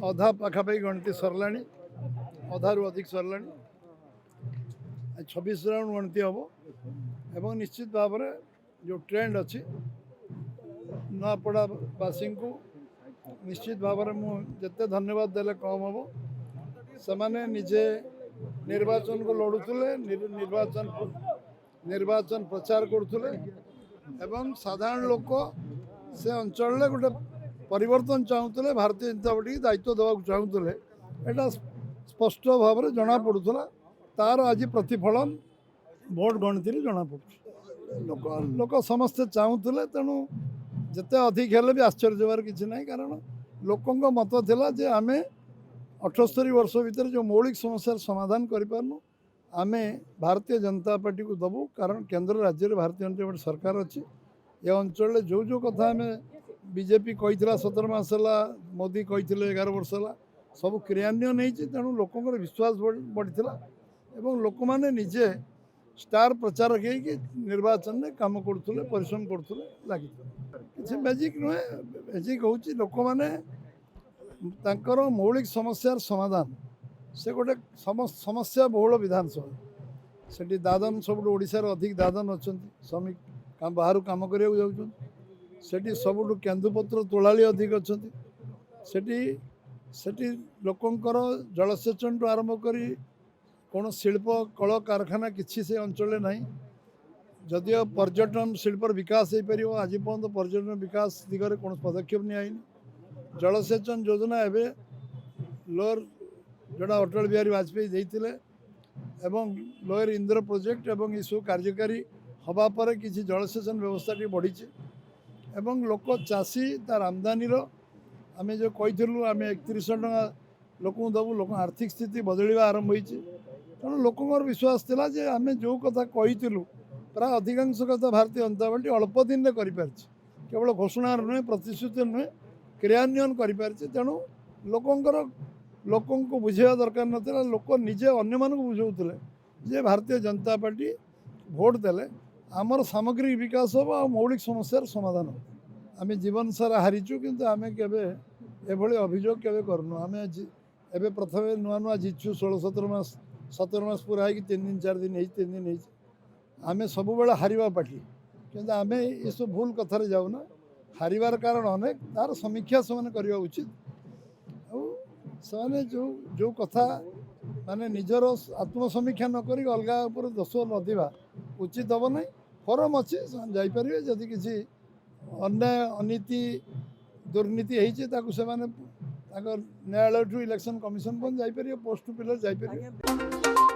अधा पाखापाखि गणति सरला अधारू अधिक सरला 26 राउंड गणति हम एवं निश्चित भाव में जो ट्रेंड अच्छी नूआपड़ावासी को निश्चित भाव में मुझे धन्यवाद देले कम हम से निजे निर्वाचन को लड़ुले निर्वाचन प्रचार करुले एवं साधारण लोक से अंचल गोटे परिवर्तन चाहूले भारतीय जनता पार्टी दायित्व देवाक चाहूले यहाँ स्पष्ट भाव में जना पड़ूला तार आज प्रतिफलन भोट गणति जना पड़ू लोक समस्ते चाहूले तेणु जिते अधिक हेल्ले भी आश्चर्य होवार किसी ना कारण लोकों मत थिला जे आमे 78 वर्ष भितर जो मौलिक समस्यार समाधान करूँ आमे भारतीय जनता पार्टी को दबू कारण केंद्र राज्य में भारतीय जनता पार्टी सरकार अच्छी ये अंचल जो जो कथा आम बीजेपी कही 17 मास मोदी कही 11 वर्ष है सब क्रियान्वयन होती तेणु लोकंर विश्वास बढ़ी एवं लोक मैंने निजे स्टार प्रचारक हो निर्वाचन में कम करुले परिश्रम करुले लगी किसी मैजिक नुहे मैजिक हूँ लोक मैंने मौलिक समस्यार समाधान से गोटे समस्या बहुल विधानसभा से दादन सब ओडिशार अधिक दादन अच्छा श्रमिक बाहर कम करने जाऊँ सबुठु केन्दुपत्र तोलाली अधिक अच्छा से लोकंर जलसेचन टू आरंभ कर कौन शिल्प कल कारखाना किसी से अंचल ना जदिव पर्यटन शिल्पर विकास हो पार आज पर्यटन पर्यटन विकास दिगरे कौन पदक्षेप नियायनी जलसेचन योजना एवं लोअर जोड़ा अटल बिहारी वाजपेयी देते एवं लोअर इंद्र प्रोजेक्ट एवं ये सब कार्यकारी हवापर किसी जलसेचन व्यवस्था बढ़ी एवं लोक चाषी तार आमदानी आम जो कहीलु आम 3100 टका लोक दबू लोक आर्थिक स्थिति बदलवा आरंभ होती तेणु लोकंर विश्वास था जे आम जो कथा कहीलु प्राय अधिकांश कथा भारतीय जनता पार्टी अल्प दिन में कर केवल घोषणा नुहे प्रतिश्रुति नुहे क्रियान्वयन कर तेणु लोकंर लोकों को बुझेवा दरकार नाला लोक निजे अन्य मानक बुझाऊे जे भारतीय जनता पार्टी भोट देले आमर सामग्रिक विकास हम आ मौलिक समस्यार समाधान हो आम जीवन सारा हारीचु किंतु आम केबे एभली अभियोग केबे करनु आम एबे प्रथमे नुआ नुआ जीतु 16-17 मास पूरा है कि 3 दिन 4 दिन 3 दिन आम सब बेले हारिबा पार्टी किंतु आम ये सब भूल कथार जाऊना हारिबार कारण अनेक तार समीक्षा से करवा उचित से जो जो कथा माने निजर आत्मसमीक्षा नक अलग उपर दोष नदिवा उचित हम ना फरम अच्छे जापर जदि किसी अन्याय अनीति दुर्नीति होती न्यायालय ठू इलेक्शन कमिशन जापर पोस्ट टू पिलर जापर।